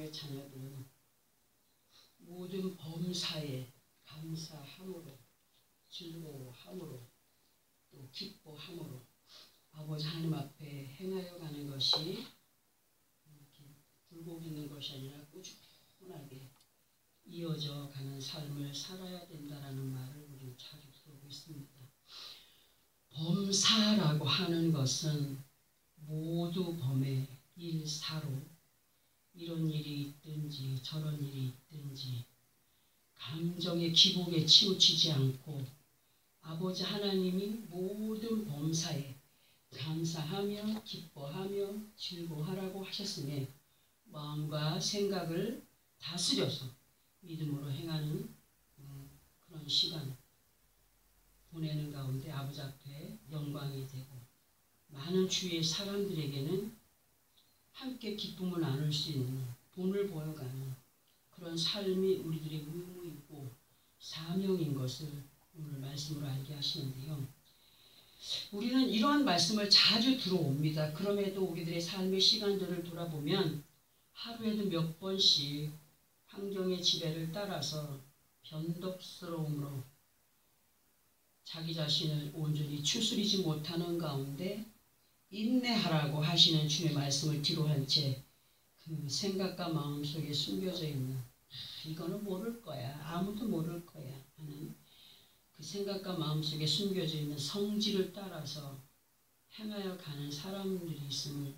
하나님의 자녀들은 모든 범사에 감사함으로, 즐거워함으로, 또 기뻐함으로 아버지 하나님 앞에 행하여 가는 것이 굴곡 있는 것이 아니라 꾸준하게 이어져 가는 삶을 살아야 된다라는 말을 우리는 자주 들어오고 있습니다. 범사라고 하는 것은 모두 범의 일사로 이런 일이 있든지 저런 일이 있든지 감정의 기복에 치우치지 않고 아버지 하나님이 모든 범사에 감사하며 기뻐하며 즐거워하라고 하셨으니 마음과 생각을 다스려서 믿음으로 행하는 그런 시간 보내는 가운데 아버지 앞에 영광이 되고 많은 주위의 사람들에게는 함께 기쁨을 나눌 수 있는 본을 보여가는 그런 삶이 우리들의 의무이고 사명인 것을 오늘 말씀으로 알게 하시는데요. 우리는 이러한 말씀을 자주 들어옵니다. 그럼에도 우리들의 삶의 시간들을 돌아보면 하루에도 몇 번씩 환경의 지배를 따라서 변덕스러움으로 자기 자신을 온전히 추스리지 못하는 가운데 인내하라고 하시는 주의 말씀을 뒤로한 채 그 생각과 마음 속에 숨겨져 있는 이거는 모를 거야, 아무도 모를 거야 하는 그 생각과 마음 속에 숨겨져 있는 성질을 따라서 행하여 가는 사람들이 있음을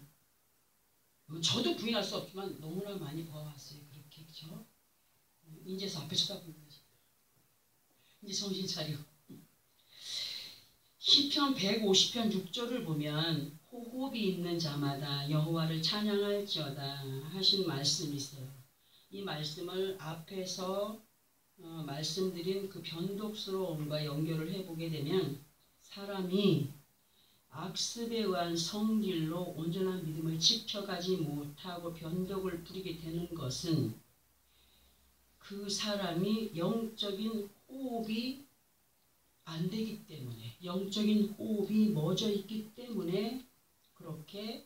저도 부인할 수 없지만 너무나 많이 봐왔어요. 그렇게 그죠? 인제서 앞에 쳐다보는 거지. 이제 정신 차리고. 시편 150편 6절을 보면 호흡이 있는 자마다 여호와를 찬양할지어다 하신 말씀이 있어요. 이 말씀을 앞에서 말씀드린 그 변덕스러움과 연결을 해보게 되면 사람이 악습에 의한 성질로 온전한 믿음을 지켜가지 못하고 변덕을 부리게 되는 것은 그 사람이 영적인 호흡이 안 되기 때문에, 영적인 호흡이 멎어 있기 때문에 그렇게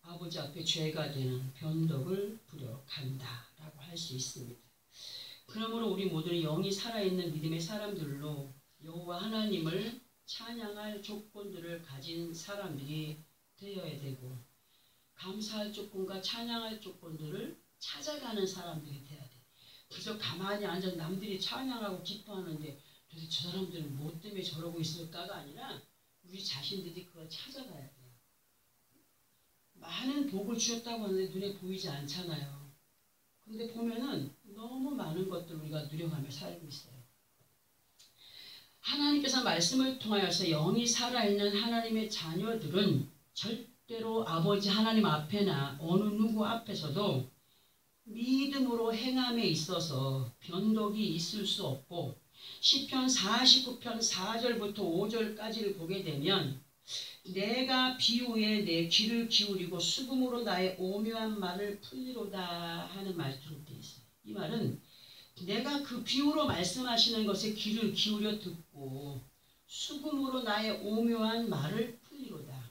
아버지 앞에 죄가 되는 변덕을 부려간다라고 할 수 있습니다. 그러므로 우리 모두는 영이 살아있는 믿음의 사람들로 여호와 하나님을 찬양할 조건들을 가진 사람들이 되어야 되고 감사할 조건과 찬양할 조건들을 찾아가는 사람들이 돼야 돼. 그저 가만히 앉아 남들이 찬양하고 기뻐하는데 도대체 저 사람들은 뭐 때문에 저러고 있을까가 아니라 우리 자신들이 그걸 찾아가야 돼요. 많은 복을 주셨다고 하는데 눈에 보이지 않잖아요. 근데 보면은 너무 많은 것들을 우리가 누려가며 살고 있어요. 하나님께서 말씀을 통하여서 영이 살아있는 하나님의 자녀들은 절대로 아버지 하나님 앞에나 어느 누구 앞에서도 믿음으로 행함에 있어서 변덕이 있을 수 없고 시편 49편 4절부터 5절까지를 보게 되면 내가 비유에 내 귀를 기울이고 수금으로 나의 오묘한 말을 풀리로다 하는 말투로 되어 있어요. 이 말은 내가 그 비유로 말씀하시는 것에 귀를 기울여 듣고 수금으로 나의 오묘한 말을 풀리로다.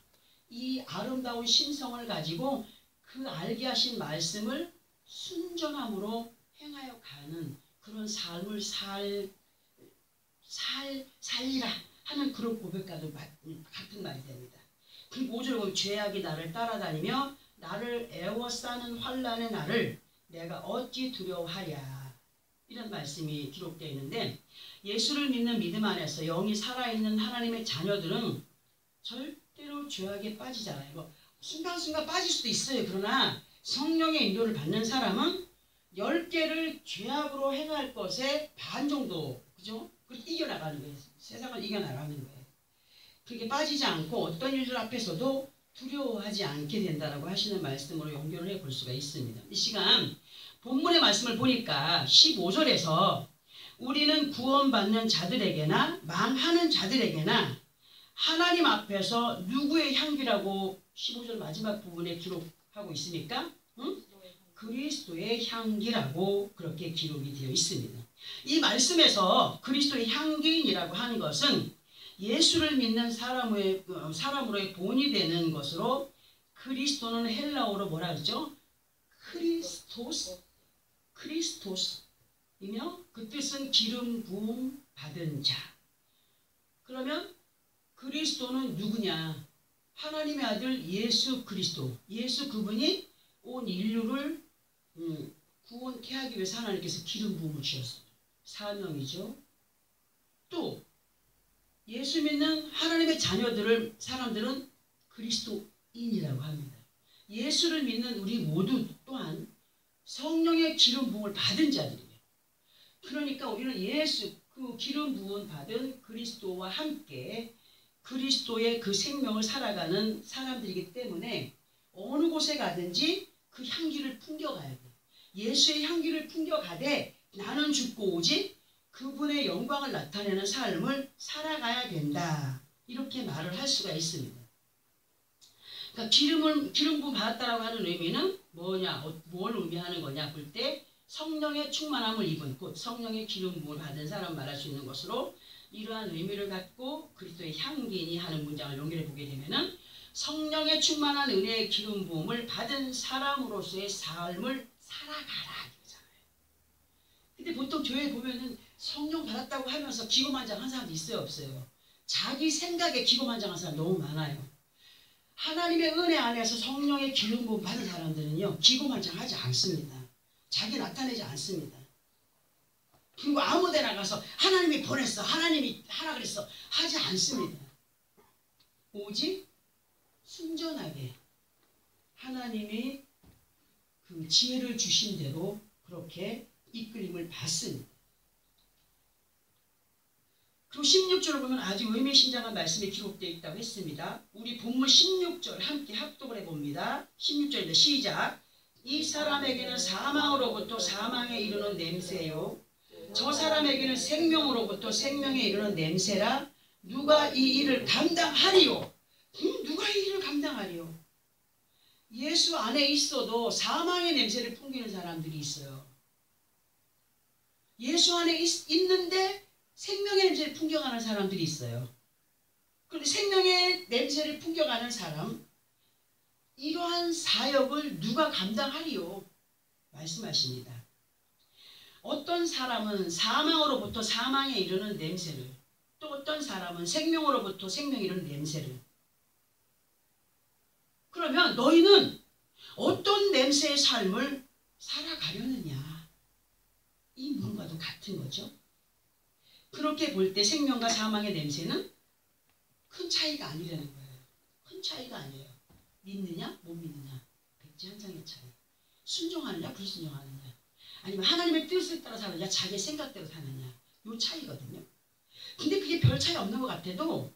이 아름다운 심성을 가지고 그 알게 하신 말씀을 순전함으로 행하여 가는 그런 삶을 살리라 하는 그런 고백과도 같은 말이 됩니다. 그리고 5절 보면 죄악이 나를 따라다니며 나를 애워싸는 환난의 날을 내가 어찌 두려워하랴 이런 말씀이 기록되어 있는데 예수를 믿는 믿음 안에서 영이 살아있는 하나님의 자녀들은 절대로 죄악에 빠지지 않아요. 뭐 순간순간 빠질 수도 있어요. 그러나 성령의 인도를 받는 사람은 10개를 죄악으로 행할 것에 반 정도 그죠? 그렇게 이겨나가는 거예요. 세상을 이겨나가는 거예요. 그렇게 빠지지 않고 어떤 일들 앞에서도 두려워하지 않게 된다라고 하시는 말씀으로 연결을 해볼 수가 있습니다. 이 시간 본문의 말씀을 보니까 15절에서 우리는 구원받는 자들에게나 망하는 자들에게나 하나님 앞에서 누구의 향기라고 15절 마지막 부분에 기록하고 있습니까? 응? 그리스도의 향기라고 그렇게 기록이 되어 있습니다. 이 말씀에서 그리스도의 향기인이라고 하는 것은 예수를 믿는 사람으로의 본이 되는 것으로 그리스도는 헬라어로 뭐라 그러죠? 크리스토스이며 그 뜻은 기름 부음 받은 자. 그러면 그리스도는 누구냐? 하나님의 아들 예수 그리스도. 예수 그분이 온 인류를 구원케 하기 위해서 하나님께서 기름 부음을 주셨어요. 사명이죠. 또 예수 믿는 하나님의 자녀들을 사람들은 그리스도인이라고 합니다. 예수를 믿는 우리 모두 또한 성령의 기름 부음을 받은 자들이에요. 그러니까 우리는 예수 그 기름 부음 받은 그리스도와 함께 그리스도의 그 생명을 살아가는 사람들이기 때문에 어느 곳에 가든지 그 향기를 풍겨가야 돼. 예수의 향기를 풍겨가되 나는 죽고 오직 그분의 영광을 나타내는 삶을 살아가야 된다. 이렇게 말을 할 수가 있습니다. 그러니까 기름 부음 받았다라고 하는 의미는 뭐냐? 뭘 의미하는 거냐? 볼 때 성령의 충만함을 입은 곧 성령의 기름 부음을 받은 사람 말할 수 있는 것으로 이러한 의미를 갖고 그리스도의 향기니 하는 문장을 연결해 보게 되면은 성령의 충만한 은혜의 기름 부음을 받은 사람으로서의 삶을 살아가라 이거잖아요. 근데 보통 교회에 보면은 성령 받았다고 하면서 기고만장한 사람도 있어요, 없어요? 자기 생각에 기고만장한 사람 너무 많아요. 하나님의 은혜 안에서 성령의 기름 부음 받은 사람들은요 기고만장하지 않습니다. 자기 나타내지 않습니다. 그리고 아무데 나가서 하나님이 보냈어, 하나님이 하라 그랬어 하지 않습니다. 오직 순전하게 하나님이 그 지혜를 주신 대로 그렇게 이끌림을 받습니다. 그리고 16절을 보면 아주 의미심장한 말씀이 기록되어 있다고 했습니다. 우리 본문 16절 함께 합독을 해봅니다. 16절입니다. 시작. 이 사람에게는 사망으로부터 사망에 이르는 냄새요 저 사람에게는 생명으로부터 생명에 이르는 냄새라. 누가 이 일을 감당하리요? 누가 이 일을 감당하리요? 예수 안에 있어도 사망의 냄새를 풍기는 사람들이 있어요. 예수 안에 있는데 생명의 냄새를 풍겨가는 사람들이 있어요. 그런데 생명의 냄새를 풍겨가는 사람, 이러한 사역을 누가 감당하리요? 말씀하십니다. 어떤 사람은 사망으로부터 사망에 이르는 냄새를, 또 어떤 사람은 생명으로부터 생명에 이르는 냄새를. 그러면 너희는 어떤 냄새의 삶을 살아가려느냐? 이 물음과도 같은 거죠. 그렇게 볼 때 생명과 사망의 냄새는 큰 차이가 아니라는 거예요. 큰 차이가 아니에요. 믿느냐 못 믿느냐 백지 한 장의 차이. 순종하느냐 불순종하느냐, 아니면 하나님의 뜻에 따라 사느냐 자기의 생각대로 사느냐, 요 차이거든요. 근데 그게 별 차이 없는 것 같아도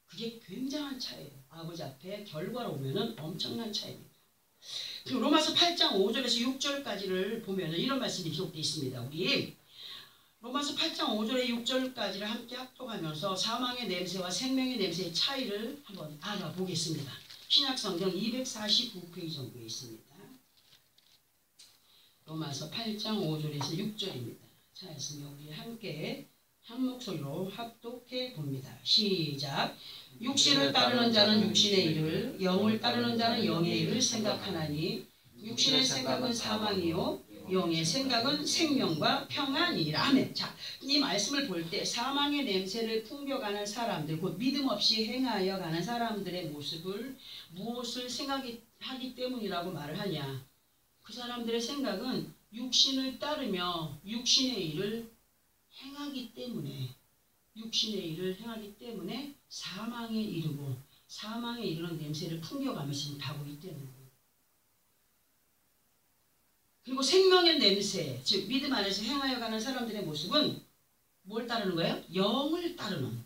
그게 굉장한 차이예요. 아버지 앞에 결과로 오면은 엄청난 차이입니다. 그리고 로마서 8장 5절에서 6절까지를 보면은 이런 말씀이 기록되어 있습니다. 우리 로마서 8장 5절에 6절까지를 함께 합독하면서 사망의 냄새와 생명의 냄새의 차이를 한번 알아보겠습니다. 신약성경 249페이지 정도에 있습니다. 로마서 8장 5절에서 6절입니다. 자, 있으면 우리 함께 한 목소리로 합독해 봅니다. 시작. 육신을 따르는 자는 육신의 일을, 영을 따르는 자는 영의 일을 생각하나니 육신의 생각은 사망이요 영의 생각은 생명과 평안이라. 아멘. 자, 이 말씀을 볼 때 사망의 냄새를 풍겨가는 사람들, 곧 믿음 없이 행하여 가는 사람들의 모습을 무엇을 생각하기 때문이라고 말을 하냐? 그 사람들의 생각은 육신을 따르며 육신의 일을 행하기 때문에, 육신의 일을 행하기 때문에 사망에 이르고 사망에 이르는 냄새를 풍겨가면서 지금 가고 있다는 거예요. 그리고 생명의 냄새, 즉 믿음 안에서 행하여 가는 사람들의 모습은 뭘 따르는 거예요? 영을 따르는,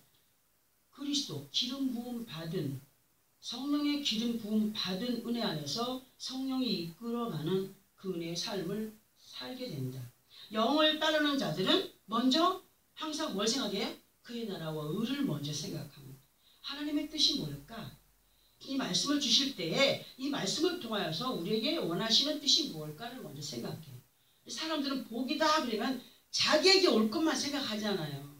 그리스도 기름 부음 받은, 성령의 기름 부음 받은 은혜 안에서 성령이 이끌어가는 그 은혜의 삶을 살게 된다. 영을 따르는 자들은 먼저 항상 뭘 생각해요? 그의 나라와 의를 먼저 생각합니다. 하나님의 뜻이 뭘까? 이 말씀을 주실 때에 이 말씀을 통하여서 우리에게 원하시는 뜻이 뭘까를 먼저 생각해요. 사람들은 복이다 그러면 자기에게 올 것만 생각하잖아요.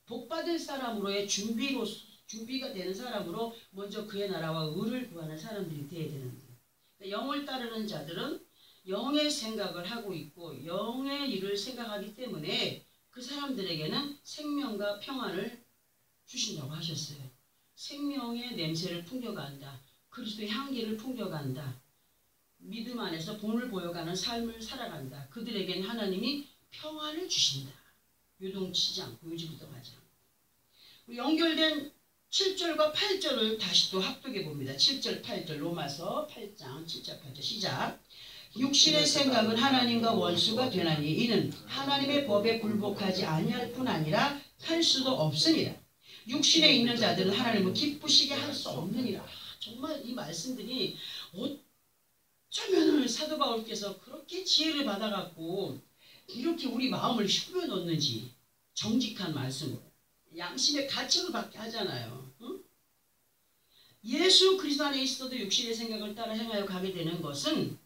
복받을 사람으로의 준비가 되는 사람으로 먼저 그의 나라와 의를 구하는 사람들이 되어야 되는데, 영을 따르는 자들은 영의 생각을 하고 있고 영의 일을 생각하기 때문에 그 사람들에게는 생명과 평안을 주신다고 하셨어요. 생명의 냄새를 풍겨간다. 그리스도의 향기를 풍겨간다. 믿음 안에서 본을 보여가는 삶을 살아간다. 그들에게는 하나님이 평안을 주신다. 요동치지 않고 요지부동하지 않고. 연결된 7절과 8절을 다시 또 합독해 봅니다. 7절 8절 로마서 8장 7절 8절 시작. 육신의 생각은 하나님과 원수가 되나니 이는 하나님의 법에 굴복하지 아니할 뿐 아니라 할 수도 없으니라. 육신에 있는 자들은 하나님을 기쁘시게 할 수 없느니라. 정말 이 말씀들이 어쩌면 사도 바울께서 그렇게 지혜를 받아갖고 이렇게 우리 마음을 휘어넣는지 정직한 말씀으로 양심의 가책을 받게 하잖아요. 응? 예수 그리스도 안에 있어도 육신의 생각을 따라 행하여 가게 되는 것은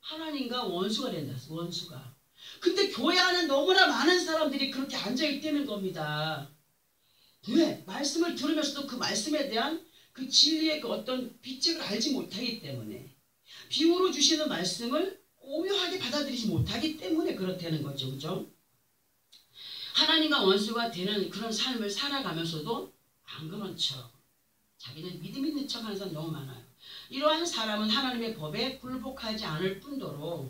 하나님과 원수가 된다. 원수가. 근데 교회 안에 너무나 많은 사람들이 그렇게 앉아있다는 겁니다. 왜? 말씀을 들으면서도 그 말씀에 대한 그 진리의 그 어떤 비책을 알지 못하기 때문에 비유로 주시는 말씀을 오묘하게 받아들이지 못하기 때문에 그렇다는 거죠. 그죠? 하나님과 원수가 되는 그런 삶을 살아가면서도 안 그런 척 자기는 믿음 있는 척 하는 사람 너무 많아요. 이러한 사람은 하나님의 법에 굴복하지 않을 뿐더러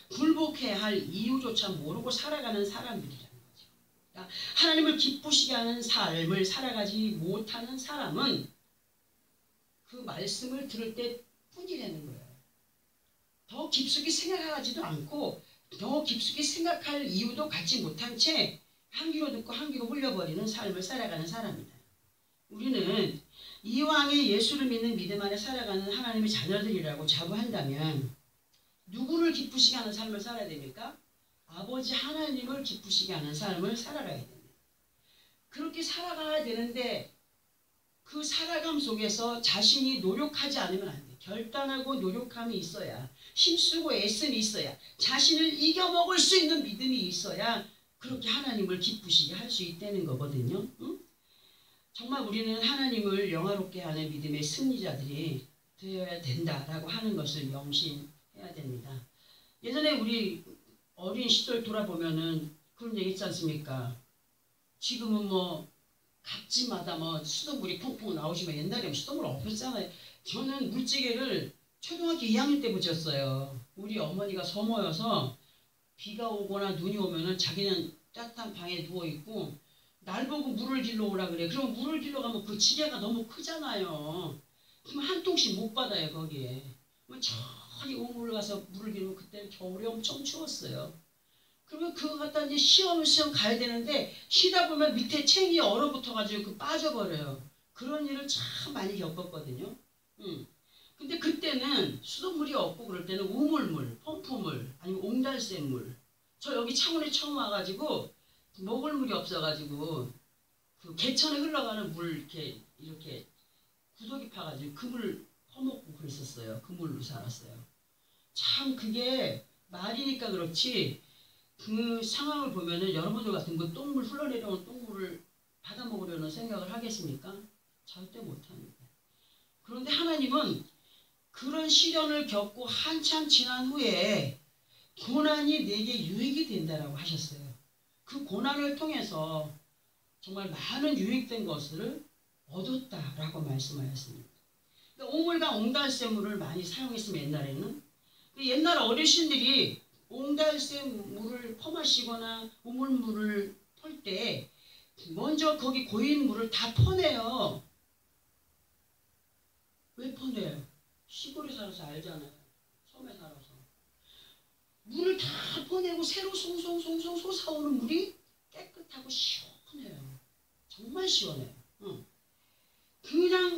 굴복해야 할 이유조차 모르고 살아가는 사람들이라는 거죠. 그러니까 하나님을 기쁘시게 하는 삶을 살아가지 못하는 사람은 그 말씀을 들을 때 뿐이라는 거예요. 더 깊숙이 생각하지도 않고 더 깊숙이 생각할 이유도 갖지 못한 채 한 귀로 듣고 한 귀로 흘려버리는 삶을 살아가는 사람이다. 우리는 이왕에 예수를 믿는 믿음 안에 살아가는 하나님의 자녀들이라고 자부한다면 누구를 기쁘시게 하는 삶을 살아야 됩니까? 아버지 하나님을 기쁘시게 하는 삶을 살아가야 됩니다. 그렇게 살아가야 되는데 그 살아감 속에서 자신이 노력하지 않으면 안 돼. 결단하고 노력함이 있어야, 힘쓰고 애씀이 있어야, 자신을 이겨먹을 수 있는 믿음이 있어야 그렇게 하나님을 기쁘시게 할 수 있다는 거거든요. 응? 정말 우리는 하나님을 영화롭게 하는 믿음의 승리자들이 되어야 된다라고 하는 것을 명심해야 됩니다. 예전에 우리 어린 시절 돌아보면은 그런 얘기 있지 않습니까? 지금은 뭐 각지마다 뭐 수돗물이 펑펑 나오지만 옛날에는 수돗물 없었잖아요. 저는 물찌개를 초등학교 2학년 때 붙였어요. 우리 어머니가 서모여서 비가 오거나 눈이 오면은 자기는 따뜻한 방에 누워있고 날 보고 물을 길러 오라 그래. 그럼 물을 길러 가면 그 지게가 너무 크잖아요. 그럼 한 통씩 못 받아요 거기에. 그럼 저기 우물 가서 물을 길면 그때는 겨울이 엄청 추웠어요. 그러면 그거 갖다 이제 시험시험 가야 되는데 쉬다 보면 밑에 챙이 얼어붙어가지고 그 빠져버려요. 그런 일을 참 많이 겪었거든요. 근데 그때는 수돗물이 없고 그럴 때는 우물물, 펌프물, 아니면 옹달샘물. 저 여기 창원에 처음 와가지고 먹을 물이 없어가지고 그 개천에 흘러가는 물 이렇게 구더기 파가지고 그 물 퍼먹고 그랬었어요. 그 물로 살았어요. 참 그게 말이니까 그렇지 그 상황을 보면은 여러분들 같은 그 똥물 흘러내려온 똥물을 받아 먹으려는 생각을 하겠습니까? 절대 못합니다. 그런데 하나님은 그런 시련을 겪고 한참 지난 후에 고난이 내게 유익이 된다라고 하셨어요. 그 고난을 통해서 정말 많은 유익된 것을 얻었다라고 말씀하셨습니다. 그러니까 오물과 옹달샘물을 많이 사용했으면 옛날에는 옛날 어르신들이 옹달샘 물을 퍼마시거나 우물물을 펄 때 먼저 거기 고인 물을 다 퍼내요. 왜 퍼내요? 시골에 살아서 알잖아요. 섬에 살아서. 물을 다 퍼내고 새로 송송송송 솟아오는 물이 깨끗하고 시원해요. 정말 시원해요. 응.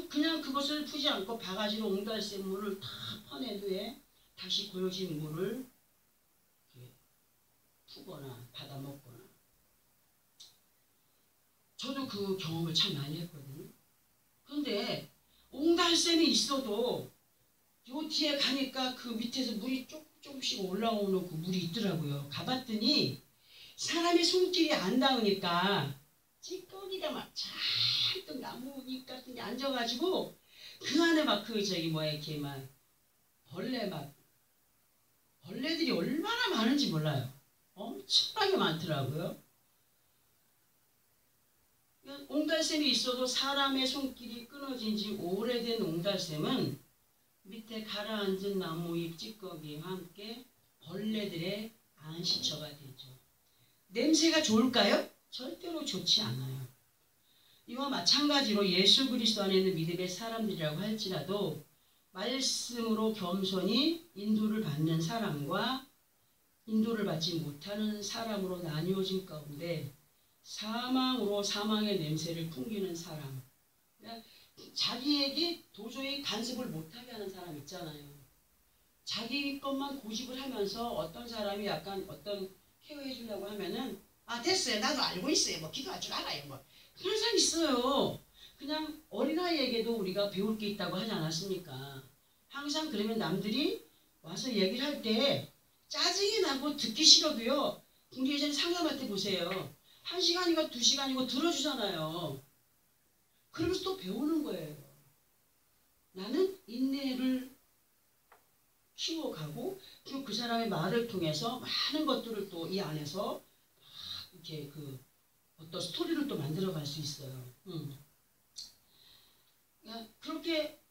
그냥 그것을 푸지 않고 바가지로 옹달샘 물을 다 퍼낸 후에 다시 고여진 물을 푸거나 받아 먹거나. 저도 그 경험을 참 많이 했거든요. 그런데 옹달샘이 있어도 요 뒤에 가니까 그 밑에서 물이 조금씩 올라오는 그 물이 있더라고요. 가봤더니 사람의 손길이 안 닿으니까 찌꺼기가 막 잔뜩 나뭇잎 같은 게 앉아가지고 그 안에 막 그 저기 뭐야 이렇게 막 벌레들이 많은지 몰라요. 엄청나게 많더라고요. 옹달샘이 있어도 사람의 손길이 끊어진 지 오래된 옹달샘은 밑에 가라앉은 나무잎 찌꺼기와 함께 벌레들의 안식처가 되죠. 냄새가 좋을까요? 절대로 좋지 않아요. 이와 마찬가지로 예수 그리스도 안에 있는 믿음의 사람들이라고 할지라도 말씀으로 겸손히 인도를 받는 사람과 인도를 받지 못하는 사람으로 나뉘어진 가운데 사망으로 사망의 냄새를 풍기는 사람, 그러니까 자기에게 도저히 간섭을 못하게 하는 사람 있잖아요. 자기 것만 고집을 하면서 어떤 사람이 약간 어떤 케어해 주려고 하면은 됐어요. 나도 알고 있어요. 뭐 기도할 줄 알아요. 뭐 그런 사람 있어요. 그냥 어린아이에게도 우리가 배울 게 있다고 하지 않았습니까? 항상 그러면 남들이 와서 얘기를 할 때 짜증이 나고 듣기 싫어도요. 우리 예전에 상담할 때 보세요. 1시간이고 2시간이고 들어주잖아요. 그러면서 또 배우는 거예요. 나는 인내를 키워가고 그 사람의 말을 통해서 많은 것들을 또 이 안에서 이렇게 어떤 스토리를 또 만들어갈 수 있어요. 그렇게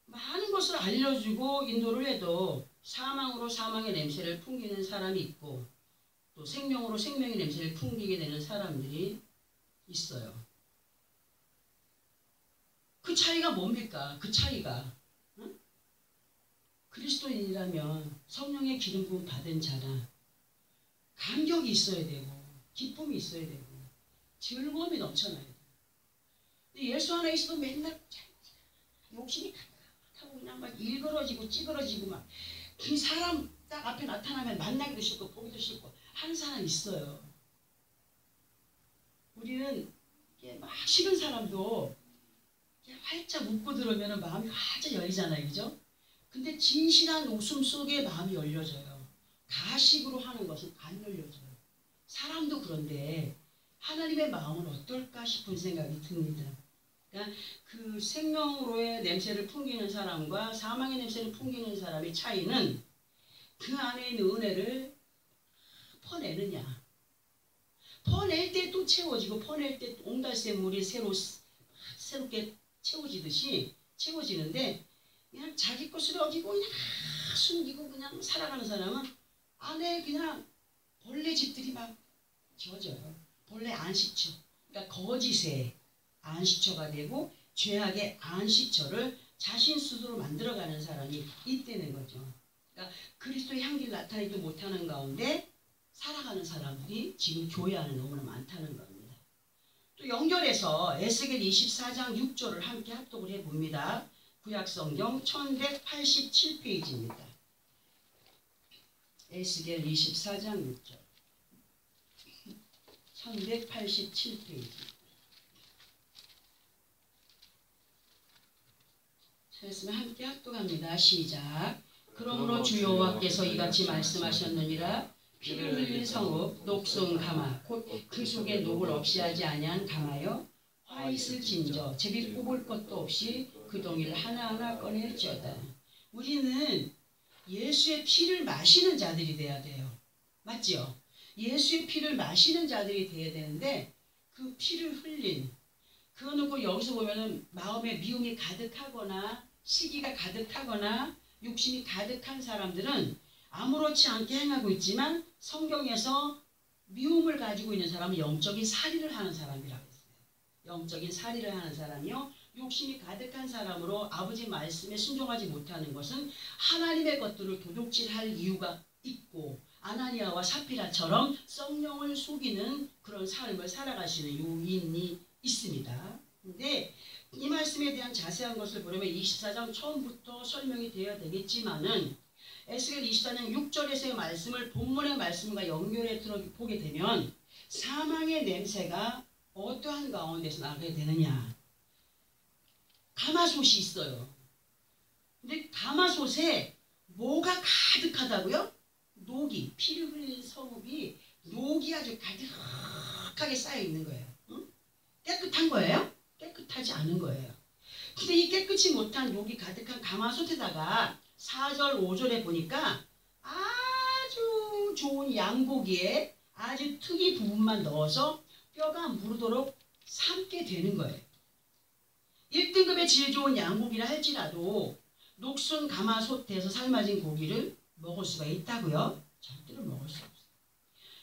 많은 것을 알려주고 인도를 해도 사망으로 사망의 냄새를 풍기는 사람이 있고 또 생명으로 생명의 냄새를 풍기게 되는 사람들이 있어요. 그 차이가 뭡니까? 그 차이가 그리스도인이라면 성령의 기름 부음 받은 자라 감격이 있어야 되고 기쁨이 있어야 되고 즐거움이 넘쳐나야 돼요. 근데 예수 안에 있어도 맨날 욕심이 타고 그냥 막 일그러지고 찌그러지고 막 그 사람 딱 앞에 나타나면 만나기도 싫고 보기도 싫고 하는 사람 있어요. 우리는 막 싫은 사람도 활짝 웃고 들으면 마음이 활짝 열리잖아요. 그죠? 근데 진실한 웃음 속에 마음이 열려져요. 가식으로 하는 것은 안 열려져요. 사람도 그런데 하나님의 마음은 어떨까 싶은 생각이 듭니다. 그러니까 그 생명으로의 냄새를 풍기는 사람과 사망의 냄새를 풍기는 사람의 차이는 그 안에 있는 은혜를 퍼내느냐. 퍼낼 때 또 채워지고 퍼낼 때 옹달샘 물이 새롭게 채워지는데 그냥 자기 것을 어기고 그냥 숨기고 그냥 살아가는 사람은 안에 그냥 벌레 집들이 막 젖어요. 벌레 안식처. 그러니까 거짓의 안식처가 되고 죄악의 안식처를 자신 스스로 만들어가는 사람이 있다는 거죠. 그러니까 그리스도의 향기를 나타내지 못하는 가운데 살아가는 사람들이 지금 교회 안에 너무나 많다는 겁니다. 또 연결해서 에스겔 24장 6절을 함께 합독을 해봅니다. 구약성경 1187페이지입니다. 에스겔 24장 6절 1187페이지 말씀을 함께 합독합니다. 시작. 그러므로 주 여호와께서 이같이 말씀하셨느니라. 피를 흘린 성읍 녹슨 가마 곧 그 속에 녹을 없이 하지 아니한 가마여 화잇을 진저 제비 뽑을 것도 없이 그 동이를 하나하나 꺼낼지어다. 우리는 예수의 피를 마시는 자들이 돼야 돼요. 맞죠? 예수의 피를 마시는 자들이 돼야 되는데 그 피를 흘린 그거는 그 여기서 보면은 마음에 미움이 가득하거나 시기가 가득하거나 욕심이 가득한 사람들은 아무렇지 않게 행하고 있지만 성경에서 미움을 가지고 있는 사람은 영적인 살인을 하는 사람이라고 했어요. 영적인 살인을 하는 사람이요. 욕심이 가득한 사람으로 아버지 말씀에 순종하지 못하는 것은 하나님의 것들을 도둑질할 이유가 있고 아나니아와 사피라처럼 성령을 속이는 그런 삶을 살아가시는 요인이 있습니다. 근데 이 말씀에 대한 자세한 것을 보려면 24장 처음부터 설명이 되어야 되겠지만은 에스겔 24장 6절에서의 말씀을 본문의 말씀과 연결해 보게 되면 사망의 냄새가 어떠한 가운데서 나게 되느냐. 가마솥이 있어요. 근데 가마솥에 뭐가 가득하다고요? 녹이, 피를 흘린 성읍이 녹이 아주 가득하게 쌓여 있는 거예요. 응? 깨끗한 거예요? 깨끗하지 않은 거예요. 근데 이 깨끗이 못한 녹이 가득한 가마솥에다가 4절, 5절에 보니까 아주 좋은 좋은 양고기에 아주 특이 부분만 넣어서 뼈가 무르도록 삶게 되는 거예요. 1등급의 질 좋은 양고기라 할지라도 녹슨 가마솥에서 삶아진 고기를 먹을 수가 있다고요? 절대로 먹을 수 없어요.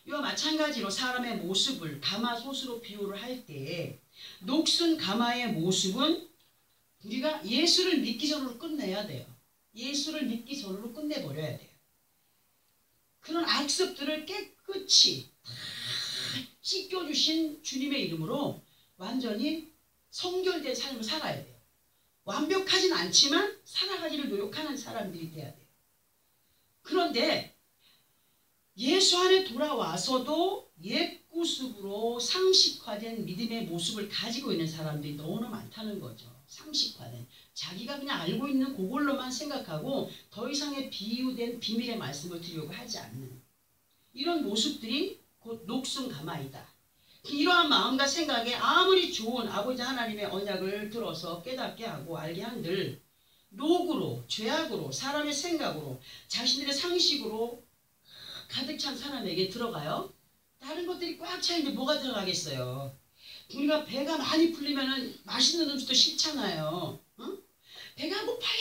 이와 마찬가지로 사람의 모습을 가마솥으로 비유를 할 때 녹슨 가마의 모습은 우리가 예수를 믿기 전으로 끝내야 돼요. 예수를 믿기 전으로 끝내버려야 돼요. 그런 악습들을 깨끗이 다 씻겨주신 주님의 이름으로 완전히 성결된 삶을 살아야 돼요. 완벽하진 않지만 살아가기를 노력하는 사람들이 돼야 돼요. 그런데 예수 안에 돌아와서도 옛구습으로 상식화된 믿음의 모습을 가지고 있는 사람들이 너무나 많다는 거죠. 상식화된. 자기가 그냥 알고 있는 그걸로만 생각하고 더 이상의 비유된 비밀의 말씀을 드리려고 하지 않는 이런 모습들이 곧 녹슨 가마이다. 이러한 마음과 생각에 아무리 좋은 아버지 하나님의 언약을 들어서 깨닫게 하고 알게 한들 녹으로, 죄악으로, 사람의 생각으로, 자신들의 상식으로 가득 찬 사람에게 들어가요. 다른 것들이 꽉 차있는데 뭐가 들어가겠어요. 우리가 배가 많이 풀리면 맛있는 음식도 싫잖아요. 응? 배가 고파야.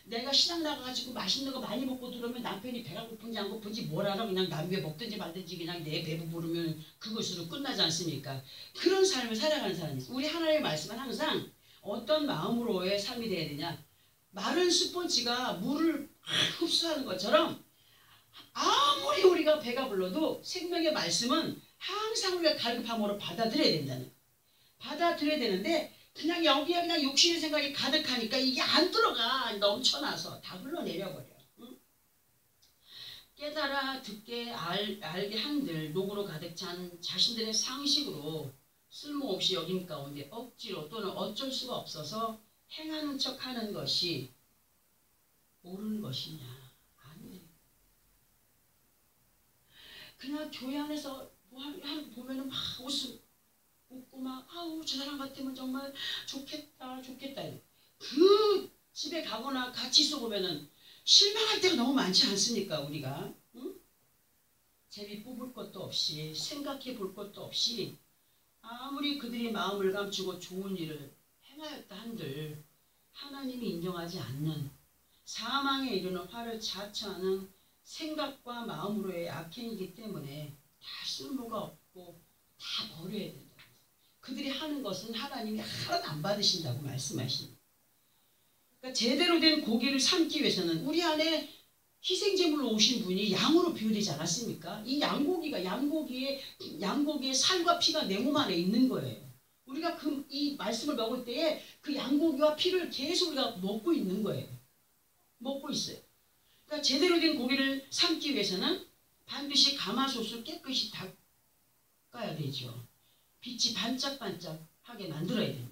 내가 시장 나가가지고 맛있는 거 많이 먹고 들어오면 남편이 배가 고픈지 안 고픈지 뭘 알아. 그냥 남배 먹든지 말든지 그냥 내 배부 부르면 그것으로 끝나지 않습니까? 그런 삶을 살아가는 사람이 있어요. 우리 하나님의 말씀은 항상 어떤 마음으로의 삶이 돼야 되냐. 마른 스펀지가 물을 흡수하는 것처럼 아무리 우리가 배가 불러도 생명의 말씀은 항상 우리가 갈급함으로 받아들여야 된다는 거예요. 받아들여야 되는데 그냥 여기에 그냥 욕심의 생각이 가득하니까 이게 안 들어가. 넘쳐나서 다 흘러내려버려. 응? 깨달아 듣게 알게 한들 녹으로 가득 찬 자신들의 상식으로 쓸모없이 여김 가운데 억지로 또는 어쩔 수가 없어서 행하는 척하는 것이 옳은 것이냐. 아니에요. 그냥 교회 안에서 뭐 보면은 막 웃고 막 아우 저 사람 같으면 정말 좋겠다 좋겠다. 그 집에 가거나 같이 있어 보면은 실망할 때가 너무 많지 않습니까 우리가? 응? 재미 뽑을 것도 없이 생각해 볼 것도 없이 아무리 그들이 마음을 감추고 좋은 일을 행하였다 한들 하나님이 인정하지 않는 사망에 이르는 화를 자처하는 생각과 마음으로의 악행이기 때문에 다 쓸모가 없고 다 버려야 된다. 그들이 하는 것은 하나님이 하나도 안 받으신다고 말씀하십니다. 그러니까 제대로 된 고기를 삶기 위해서는 우리 안에 희생제물로 오신 분이 양으로 비유되지 않았습니까? 이 양고기의 살과 피가 내 몸 안에 있는 거예요. 우리가 이 말씀을 먹을 때에 그 양고기와 피를 계속 우리가 먹고 있는 거예요. 먹고 있어요. 그러니까 제대로 된 고기를 삶기 위해서는 반드시 가마솥을 깨끗이 닦아야 되죠. 빛이 반짝반짝하게 만들어야 됩니다.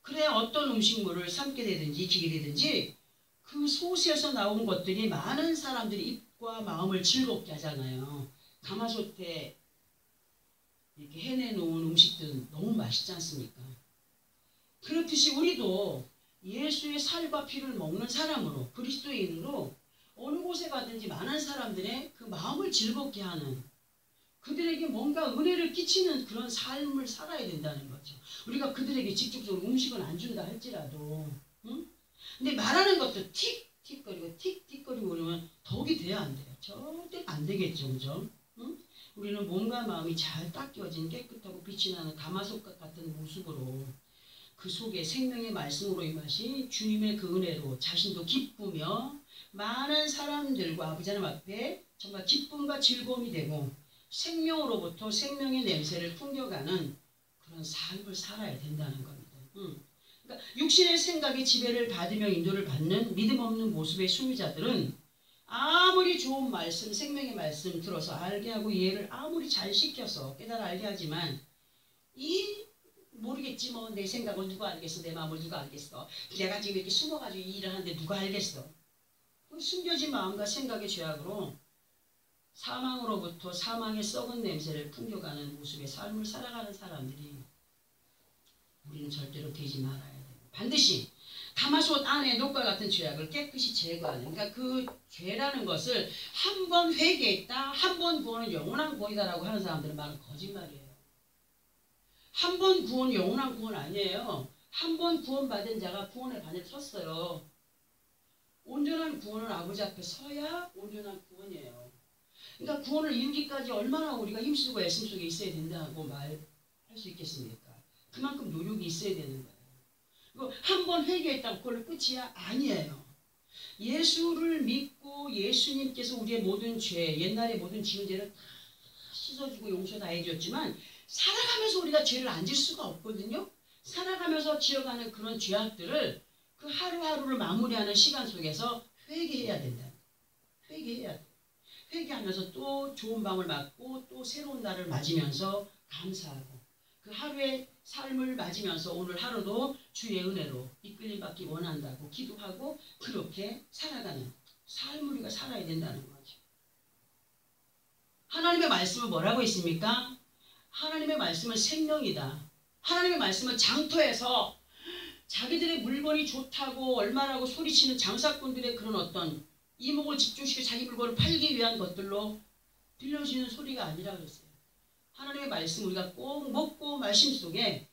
그래야 어떤 음식물을 삶게 되든지 지게 되든지 그 솥에서 나온 것들이 많은 사람들이 입과 마음을 즐겁게 하잖아요. 가마솥에 이렇게 해내놓은 음식들은 너무 맛있지 않습니까? 그렇듯이 우리도 예수의 살과 피를 먹는 사람으로 그리스도인으로 어느 곳에 가든지 많은 사람들의 그 마음을 즐겁게 하는 그들에게 뭔가 은혜를 끼치는 그런 삶을 살아야 된다는 거죠. 우리가 그들에게 직접적으로 음식을 안 준다 할지라도 응? 근데 말하는 것도 틱틱거리고 틱틱거리고 그러면 덕이 돼야 안 돼요. 절대 안 되겠죠. 그죠? 응? 우리는 몸과 마음이 잘 닦여진 깨끗하고 빛이 나는 가마솥 같은 모습으로 그 속에 생명의 말씀으로 임하신 주님의 그 은혜로 자신도 기쁘며 많은 사람들과 아버지 하나님 앞에 정말 기쁨과 즐거움이 되고 생명으로부터 생명의 냄새를 풍겨가는 그런 삶을 살아야 된다는 겁니다. 그러니까 육신의 생각이 지배를 받으며 인도를 받는 믿음 없는 모습의 소유자들은 아무리 좋은 말씀, 생명의 말씀 들어서 알게 하고 이해를 아무리 잘 시켜서 깨달아 알게 하지만 모르겠지 뭐 내 생각을 누가 알겠어, 내 마음을 누가 알겠어, 내가 지금 이렇게 숨어가지고 이 일을 하는데 누가 알겠어. 그 숨겨진 마음과 생각의 죄악으로 사망으로부터 사망의 썩은 냄새를 풍겨가는 모습의 삶을 살아가는 사람들이 우리는 절대로 되지 말아야 돼요. 반드시 가마솥 안에 녹과 같은 죄악을 깨끗이 제거하는, 그러니까 그 죄라는 것을 한 번 회개했다, 한 번 구원은 영원한 구원이다라고 하는 사람들은 말은 거짓말이에요. 한 번 구원 영원한 구원 아니에요. 한 번 구원받은 자가 구원의 반을 섰어요. 온전한 구원은 아버지 앞에 서야 온전한 구원이에요. 그러니까 구원을 이루기까지 얼마나 우리가 힘쓰고 애씀 속에 있어야 된다고 말할 수 있겠습니까? 그만큼 노력이 있어야 되는 거예요. 한 번 회개했다고 그걸로 끝이야? 아니에요. 예수를 믿고 예수님께서 우리의 모든 죄, 옛날의 모든 지은 죄를 다 씻어주고 용서 다 해줬지만 살아가면서 우리가 죄를 안 질 수가 없거든요. 살아가면서 지어가는 그런 죄악들을 그 하루하루를 마무리하는 시간 속에서 회개해야 된다. 회개해야 돼. 회개하면서 또 좋은 밤을 맞고 또 새로운 날을 맞으면서 감사하고 그 하루의 삶을 맞으면서 오늘 하루도 주의 은혜로 이끌림 받기 원한다고 기도하고 그렇게 살아가는 삶을 우리가 살아야 된다는 거죠. 하나님의 말씀은 뭐라고 있습니까? 하나님의 말씀은 생명이다. 하나님의 말씀은 장터에서 자기들의 물건이 좋다고 얼마라고 소리치는 장사꾼들의 그런 어떤 이목을 집중시켜 자기 물건을 팔기 위한 것들로 들려지는 소리가 아니라 그랬어요. 하나님의 말씀 우리가 꼭 먹고 말씀 속에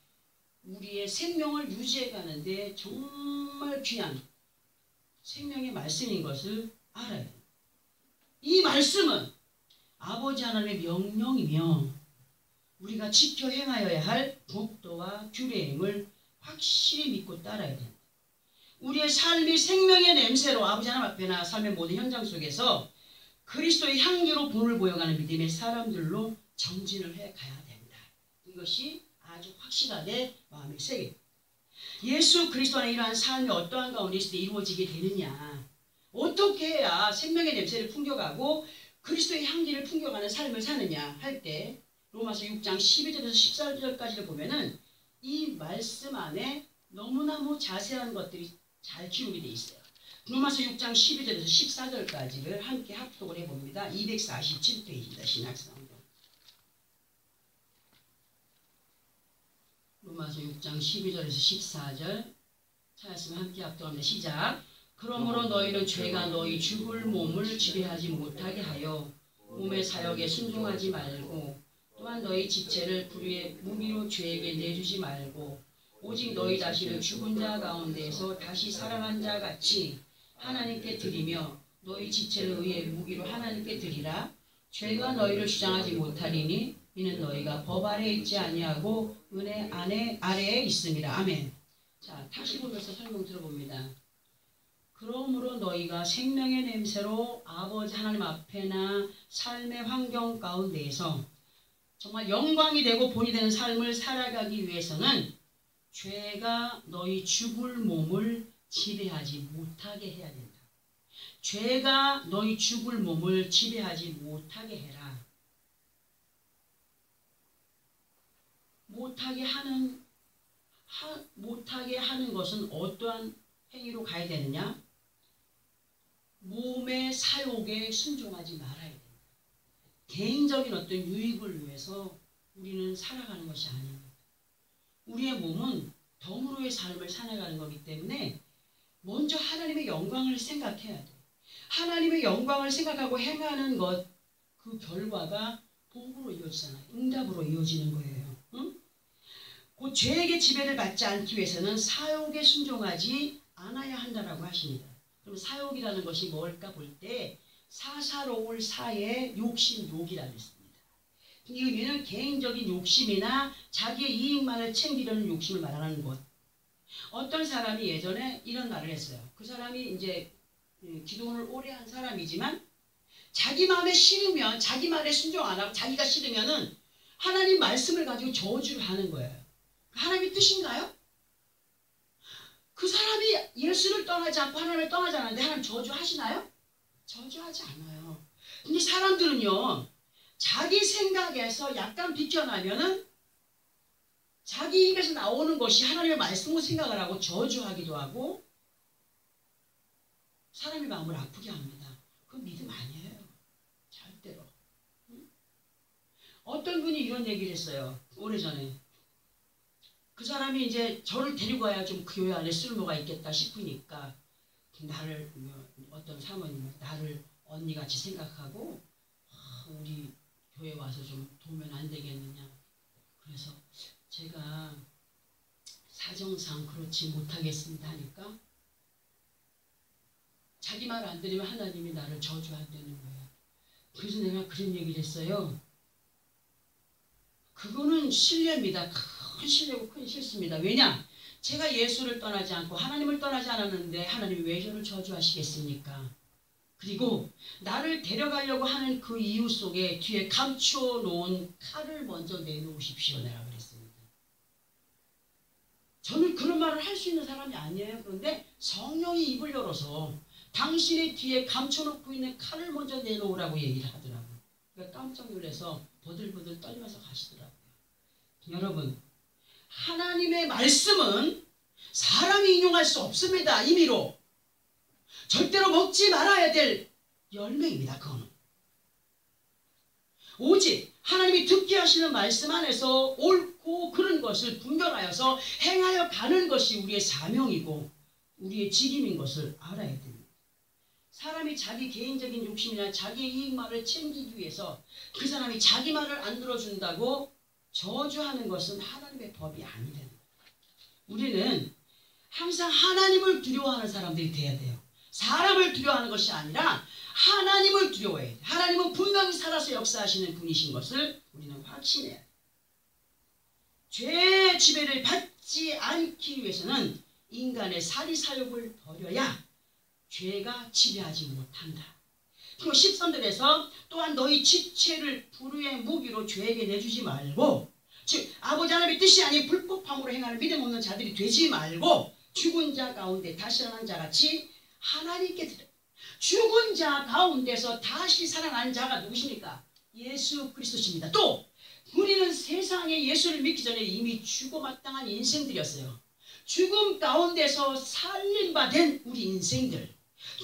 우리의 생명을 유지해 가는데 정말 귀한 생명의 말씀인 것을 알아요. 이 말씀은 아버지 하나님의 명령이며 우리가 지켜 행하여야 할 법도와 규례임을 확실히 믿고 따라야 됩니다. 우리의 삶이 생명의 냄새로 아버지 하나님 앞에나 삶의 모든 현장 속에서 그리스도의 향기로 본을 보여가는 믿음의 사람들로 정진을 해가야 됩니다. 이것이 아주 확실하게 마음에 새깁니다. 예수 그리스도 안에 이러한 삶이 어떠한 가운데 있을 때 이루어지게 되느냐, 어떻게 해야 생명의 냄새를 풍겨가고 그리스도의 향기를 풍겨가는 삶을 사느냐 할 때 로마서 6장 12절에서 14절까지를 보면은 이 말씀 안에 너무너무 자세한 것들이 잘 기록이 되어 있어요. 로마서 6장 12절에서 14절까지를 함께 합독을 해봅니다. 247페이지입니다. 신약성경. 로마서 6장 12절에서 14절 찾았으면 함께 합독합니다. 시작. 그러므로 너희는 죄가 너희 죽을 몸을 지배하지 못하게 하여 몸의 사역에 순종하지 말고 또한 너희 지체를 불의의 무기로 죄에게 내주지 말고 오직 너희 자신을 죽은 자 가운데에서 다시 살아난 자 같이 하나님께 드리며 너희 지체를 의의 무기로 하나님께 드리라. 죄가 너희를 주장하지 못하리니 이는 너희가 법 아래에 있지 아니하고 은혜 아래에 있습니다. 아멘. 자, 다시 보면서 설명 들어봅니다. 그러므로 너희가 생명의 냄새로 아버지 하나님 앞에나 삶의 환경 가운데에서 정말 영광이 되고 본이 되는 삶을 살아가기 위해서는 죄가 너희 죽을 몸을 지배하지 못하게 해야 된다. 죄가 너희 죽을 몸을 지배하지 못하게 해라. 못하게 하는 것은 어떠한 행위로 가야 되느냐? 몸의 사욕에 순종하지 말아야 된다. 개인적인 어떤 유익을 위해서 우리는 살아가는 것이 아닙니다. 우리의 몸은 덤으로의 삶을 살아가는 거기 때문에 먼저 하나님의 영광을 생각해야 돼. 하나님의 영광을 생각하고 행하는 것, 그 결과가 복으로 이어지잖아요. 응답으로 이어지는 거예요. 응? 그 죄에게 지배를 받지 않기 위해서는 사욕에 순종하지 않아야 한다라고 하십니다. 그럼 사욕이라는 것이 뭘까 볼 때 사사로울 사의 욕심, 욕이라고 했습니다. 이 의미는 개인적인 욕심이나 자기의 이익만을 챙기려는 욕심을 말하는 것. 어떤 사람이 예전에 이런 말을 했어요. 그 사람이 이제 기도를 오래 한 사람이지만 자기 마음에 싫으면 자기 말에 순종 안 하고 자기가 싫으면은 하나님 말씀을 가지고 저주를 하는 거예요. 하나님의 뜻인가요? 그 사람이 예수를 떠나지 않고 하나님을 떠나지 않았는데 하나님 저주하시나요? 저주하지 않아요. 근데 사람들은요, 자기 생각에서 약간 비껴나면은 자기 입에서 나오는 것이 하나님의 말씀으로 생각을 하고 저주하기도 하고 사람의 마음을 아프게 합니다. 그건 믿음 아니에요. 절대로. 어떤 분이 이런 얘기를 했어요. 오래전에. 그 사람이 이제 저를 데리고 가야 좀 그 교회 안에 쓸모가 있겠다 싶으니까 나를 어떤 사모님은 나를 언니같이 생각하고 우리 교회 와서 좀 도우면 안 되겠느냐. 그래서 제가 사정상 그렇지 못하겠습니다 하니까 자기 말 안 들으면 하나님이 나를 저주한다는 거예요. 그래서 내가 그런 얘기를 했어요. 그거는 신뢰입니다. 큰 신뢰고 큰 실수입니다. 왜냐? 제가 예수를 떠나지 않고 하나님을 떠나지 않았는데 하나님이 왜 저를 저주하시겠습니까? 그리고 나를 데려가려고 하는 그 이유 속에 뒤에 감추어 놓은 칼을 먼저 내놓으십시오. 내가 그랬습니다. 저는 그런 말을 할 수 있는 사람이 아니에요. 그런데 성령이 입을 열어서 당신의 뒤에 감춰놓고 있는 칼을 먼저 내놓으라고 얘기를 하더라고요. 그러니까 깜짝 놀라서 버들버들 떨면서 가시더라고요. 여러분, 하나님의 말씀은 사람이 인용할 수 없습니다. 임의로. 절대로 먹지 말아야 될 열매입니다. 그거는. 오직 하나님이 듣게 하시는 말씀 안에서 옳고 그른 것을 분별하여서 행하여 가는 것이 우리의 사명이고 우리의 직임인 것을 알아야 됩니다. 사람이 자기 개인적인 욕심이나 자기의 이익만을 챙기기 위해서 그 사람이 자기 말을 안 들어준다고 저주하는 것은 하나님의 법이 아니라는 거예요. 우리는 항상 하나님을 두려워하는 사람들이 돼야 돼요. 사람을 두려워하는 것이 아니라 하나님을 두려워해야 돼요. 하나님은 분명히 살아서 역사하시는 분이신 것을 우리는 확신해야 돼요. 죄의 지배를 받지 않기 위해서는 인간의 사리사욕을 버려야 죄가 지배하지 못한다. 그리고 13절에서 또한 너희 지체를 불의의 무기로 죄에게 내주지 말고 즉 아버지 하나님의 뜻이 아닌 불법함으로 행하는 믿음 없는 자들이 되지 말고 죽은 자 가운데 다시 살아난 자같이 하나님께 드려. 죽은 자 가운데서 다시 살아난 자가 누구십니까? 예수 그리스도십니다. 또 우리는 세상에 예수를 믿기 전에 이미 죽어마땅한 인생들이었어요. 죽음 가운데서 살림받은 우리 인생들,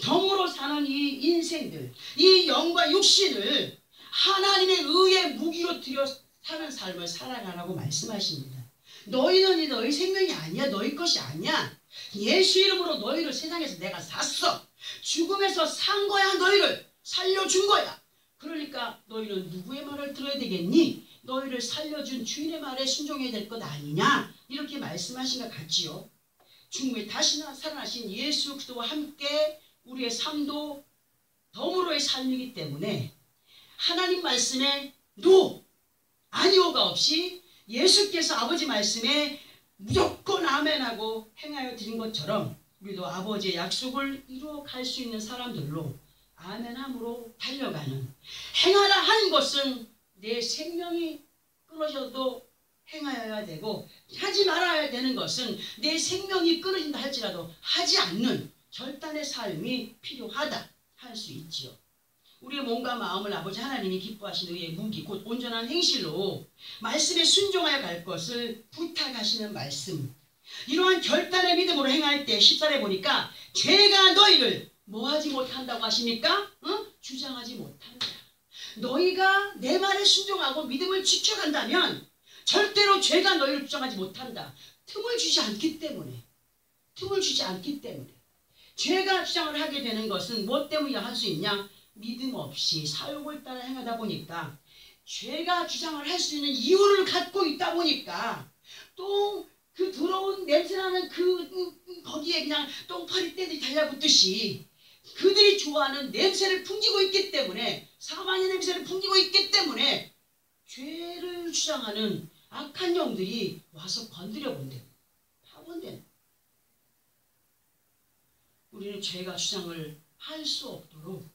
덤으로 사는 이 인생들, 이 영과 육신을 하나님의 의의 무기로 들여 사는 삶을 살아가라고 말씀하십니다. 너희는 너희 생명이 아니야. 너희 것이 아니야. 예수 이름으로 너희를 세상에서 내가 샀어. 죽음에서 산 거야. 너희를 살려준 거야. 그러니까 너희는 누구의 말을 들어야 되겠니? 너희를 살려준 주인의 말에 순종해야 될 것 아니냐? 이렇게 말씀하신 것 같지요. 죽음에 다시 살아나신 예수 그리스도와 함께 우리의 삶도 덤으로의 삶이기 때문에 하나님 말씀에 노, 아니오가 없이 예수께서 아버지 말씀에 무조건 아멘하고 행하여 드린 것처럼 우리도 아버지의 약속을 이루어 갈 수 있는 사람들로 아멘함으로 달려가는, 행하라 하는 것은 내 생명이 끊어져도 행하여야 되고 하지 말아야 되는 것은 내 생명이 끊어진다 할지라도 하지 않는 결단의 삶이 필요하다 할 수 있지요. 우리의 몸과 마음을 아버지 하나님이 기뻐하시는 의의 무기 곧 온전한 행실로 말씀에 순종하여 갈 것을 부탁하시는 말씀. 이러한 결단의 믿음으로 행할 때 14절에 보니까 죄가 너희를 뭐하지 못한다고 하십니까? 주장하지 못한다. 너희가 내 말에 순종하고 믿음을 지켜간다면 절대로 죄가 너희를 주장하지 못한다. 틈을 주지 않기 때문에. 죄가 주장을 하게 되는 것은 뭐 때문이라 할 수 있냐? 믿음 없이 사욕을 따라 행하다 보니까 죄가 주장을 할 수 있는 이유를 갖고 있다 보니까 또 그 더러운 냄새나는 거기에 그냥 똥파리 떼들이 달라붙듯이 그들이 좋아하는 냄새를 풍기고 있기 때문에, 사망의 냄새를 풍기고 있기 때문에 죄를 주장하는 악한 영들이 와서 건드려 본대. 파본대. 우리는 죄가 주장을 할 수 없도록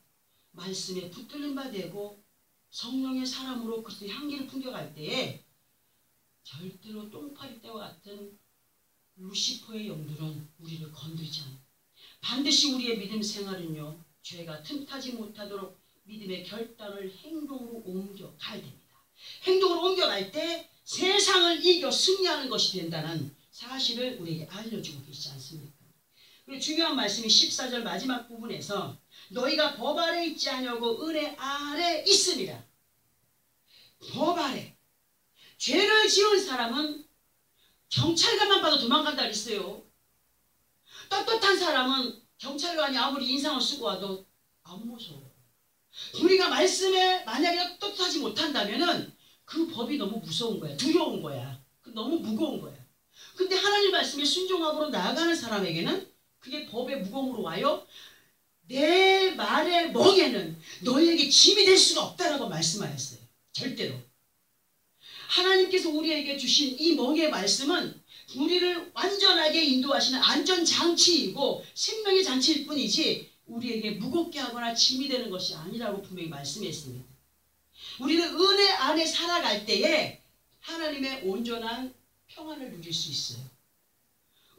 말씀에 붙들린 바 되고 성령의 사람으로 그리스도의 향기를 풍겨갈 때에 절대로 똥파리 때와 같은 루시퍼의 영들은 우리를 건드리지 않아. 반드시 우리의 믿음 생활은요, 죄가 틈타지 못하도록 믿음의 결단을 행동으로 옮겨가야 됩니다. 행동으로 옮겨갈 때 세상을 이겨 승리하는 것이 된다는 사실을 우리에게 알려주고 계시지 않습니까? 그리고 중요한 말씀이 14절 마지막 부분에서 너희가 법 아래 있지 아니하고 은혜 아래 있습니다. 법 아래. 죄를 지은 사람은 경찰관만 봐도 도망간다 그랬어요. 떳떳한 사람은 경찰관이 아무리 인상을 쓰고 와도 안 무서워. 우리가 말씀에 만약에 떳떳하지 못한다면은 그 법이 너무 무서운 거야. 두려운 거야. 너무 무거운 거야. 근데 하나님 말씀에 순종함으로 나아가는 사람에게는 그게 법의 무거움으로 와요. 내 말의 멍에는 너희에게 짐이 될 수가 없다라고 말씀하였어요. 절대로. 하나님께서 우리에게 주신 이 멍의 말씀은 우리를 완전하게 인도하시는 안전장치이고 생명의 장치일 뿐이지 우리에게 무겁게 하거나 짐이 되는 것이 아니라고 분명히 말씀했습니다. 우리는 은혜 안에 살아갈 때에 하나님의 온전한 평안을 누릴 수 있어요.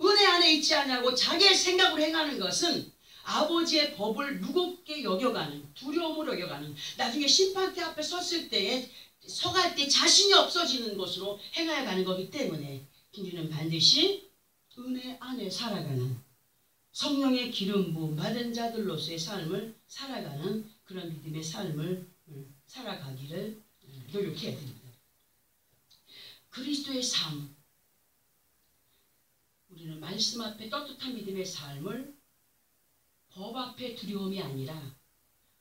은혜 안에 있지 않냐고 자기의 생각으로 행하는 것은 아버지의 법을 무겁게 여겨가는, 두려움으로 여겨가는, 나중에 심판대 앞에 섰을 때에 서갈 때 자신이 없어지는 것으로 행하여 가는 거기 때문에 우리는 반드시 은혜 안에 살아가는 성령의 기름 부음 받은 자들로서의 삶을 살아가는 그런 믿음의 삶을 살아가기를 노력해야 됩니다. 그리스도의 삶, 우리는 말씀 앞에 떳떳한 믿음의 삶을 법 앞에 두려움이 아니라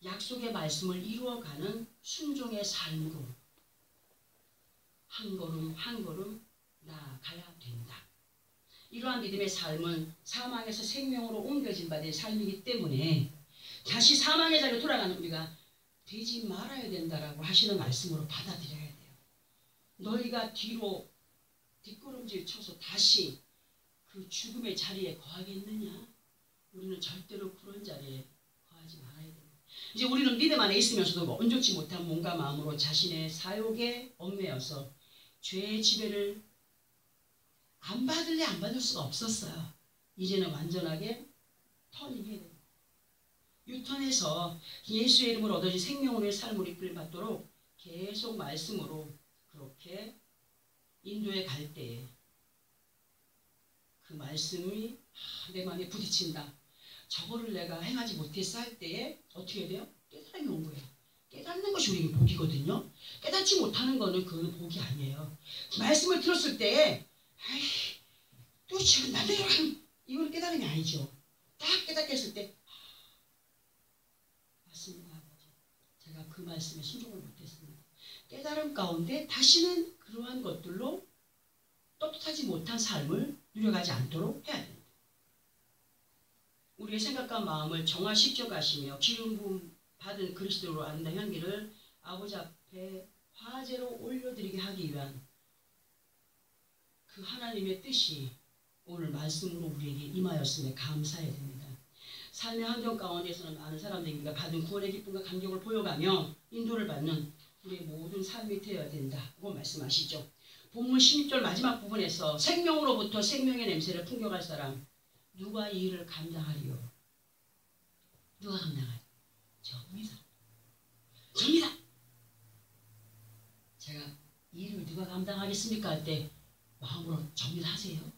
약속의 말씀을 이루어가는 순종의 삶으로 한 걸음 한 걸음 나아가야 된다. 이러한 믿음의 삶은 사망에서 생명으로 옮겨진 바 된 삶이기 때문에 다시 사망의 자리로 돌아가는 우리가 되지 말아야 된다라고 하시는 말씀으로 받아들여야 돼요. 너희가 뒤로 뒷걸음질 쳐서 다시 그 죽음의 자리에 거하겠느냐? 우리는 절대로 그런 자리에 거하지 말아야 됩니다. 이제 우리는 믿음 안에 있으면서도 온전치 못한 몸과 마음으로 자신의 사욕에 얽매여서 죄의 지배를 안 받을래 안 받을 수가 없었어요. 이제는 완전하게 터닝해야 됩니다. 유턴해서 예수의 이름으로 얻어진 생명으로의 삶을 이끌 받도록 계속 말씀으로 그렇게 인도에 갈 때에 그 말씀이 내 마음에 부딪힌다. 저거를 내가 행하지 못했어 할 때에 어떻게 돼요? 깨달음이 온 거예요. 깨닫는 것이 우리에게 복이거든요. 깨닫지 못하는 거는 그건 복이 아니에요. 말씀을 들었을 때에 또 지금 나대로 이거는 깨달음이 아니죠. 딱 깨닫게 했을 때 맞습니다 아버지. 제가 그 말씀에 순종을 못했습니다. 깨달음 가운데 다시는 그러한 것들로 떳떳하지 못한 삶을 누려가지 않도록 해야 됩니다. 우리의 생각과 마음을 정화시켜 가시며 기름 부음 받은 그리스도로 아름다운 향기를 아버지 앞에 화제로 올려드리게 하기 위한 그 하나님의 뜻이 오늘 말씀으로 우리에게 임하였음에 감사해야 됩니다. 삶의 환경 가운데서는 많은 생명들이 받은 구원의 기쁨과 감격을 보여가며 인도를 받는 우리의 모든 삶이 되어야 된다고 말씀하시죠. 본문 16절 마지막 부분에서 생명으로부터 생명의 냄새를 풍겨갈 사람 누가 이 일을 감당하리요? 누가 감당하리요? 접니다. 접니다. 제가 이 일을 누가 감당하겠습니까? 할 때 마음으로 정리하세요.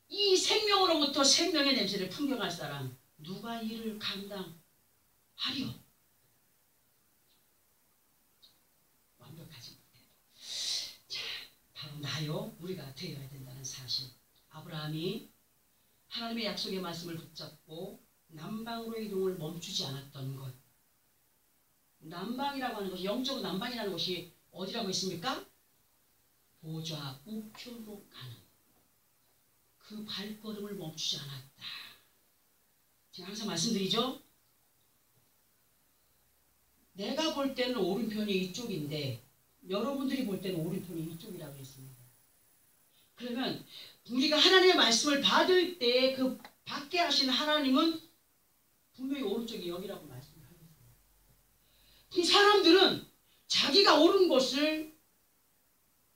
이 생명으로부터 생명의 냄새를 풍겨갈 사람 누가 이 일을 감당하리요? 완벽하지 못해도 자, 바로 나요. 우리가 되어야 된다는 사실. 아브라함이 하나님의 약속의 말씀을 붙잡고 남방으로의 이동을 멈추지 않았던 것. 남방이라고 하는 것이 영적으로 남방이라는 것이 어디라고 있습니까? 보좌 우편으로 가는 그 발걸음을 멈추지 않았다. 제가 항상 말씀드리죠. 내가 볼 때는 오른편이 이쪽인데 여러분들이 볼 때는 오른편이 이쪽이라고 했습니다. 그러면 우리가 하나님의 말씀을 받을 때 그 받게 하시는 하나님은 분명히 오른쪽이 여기라고 말씀하셨어요. 이 사람들은 자기가 옳은 것을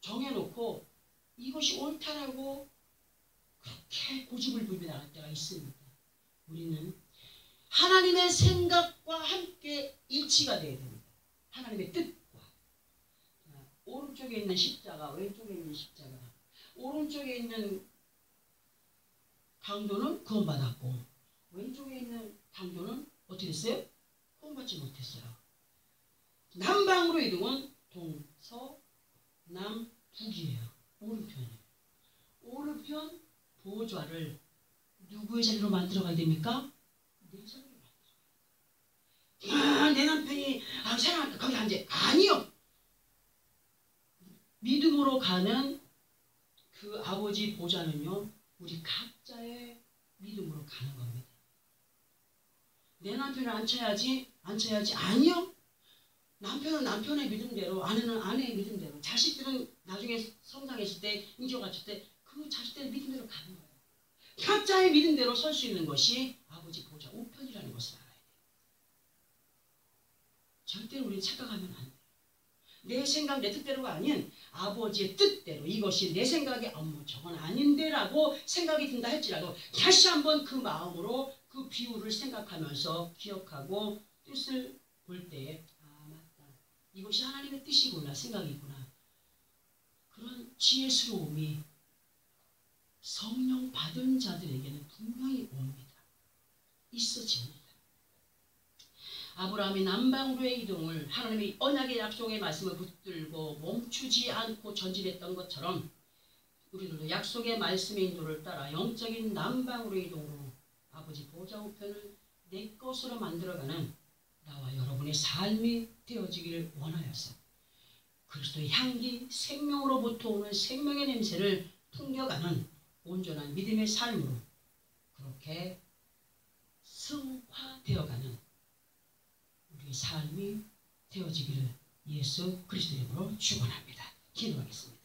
정해놓고 이것이 옳다라고 그렇게 고집을 부리며 나갈 때가 있습니다. 우리는 하나님의 생각과 함께 일치가 되어야 됩니다. 하나님의 뜻과. 오른쪽에 있는 십자가, 왼쪽에 있는 십자가. 오른쪽에 있는 강도는 구원받았고 왼쪽에 있는 강도는 어떻게 됐어요? 구원받지 못했어요. 남방으로 이동은 동서 남 북이에요. 오른편이에요. 오른편 보좌를 누구의 자리로 만들어가야 됩니까? 내 자리로 만들어가야 돼요. 내 남편이 사랑할까? 거기 앉아. 아니요. 믿음으로 가는 그 아버지 보좌는요, 우리 각자의 믿음으로 가는 겁니다. 내 남편을 앉혀야지, 아니요. 남편은 남편의 믿음대로, 아내는 아내의 믿음대로, 자식들은 나중에 성장했을 때, 인정받을 때 그 자식들의 믿음대로 가는 거예요. 각자의 믿음대로 설 수 있는 것이 아버지 보좌 우편이라는 것을 알아야 돼요. 절대로 우리는 착각하면 안 돼요. 내 생각, 내 뜻대로가 아닌 아버지의 뜻대로, 이것이 내 생각에 저건 아닌데 라고 생각이 든다 할지라도 다시 한번 그 마음으로 그 비유를 생각하면서 기억하고 뜻을 볼 때에 맞다. 이것이 하나님의 뜻이구나, 생각이구나. 그런 지혜스러움이 성령 받은 자들에게는 분명히 옵니다. 있어집니다. 아브라함이 남방으로의 이동을 하나님의 언약의 약속의 말씀을 붙들고 멈추지 않고 전진했던 것처럼 우리들도 약속의 말씀의 인도를 따라 영적인 남방으로의 이동으로 아버지 보좌 우편을 내 것으로 만들어가는 나와 여러분의 삶이 되어지기를 원하여서 그리스도의 향기, 생명으로부터 오는 생명의 냄새를 풍겨가는 온전한 믿음의 삶으로 그렇게 승화되어가는 우리의 삶이 되어지기를 예수 그리스도 이름으로 축원합니다. 기도하겠습니다.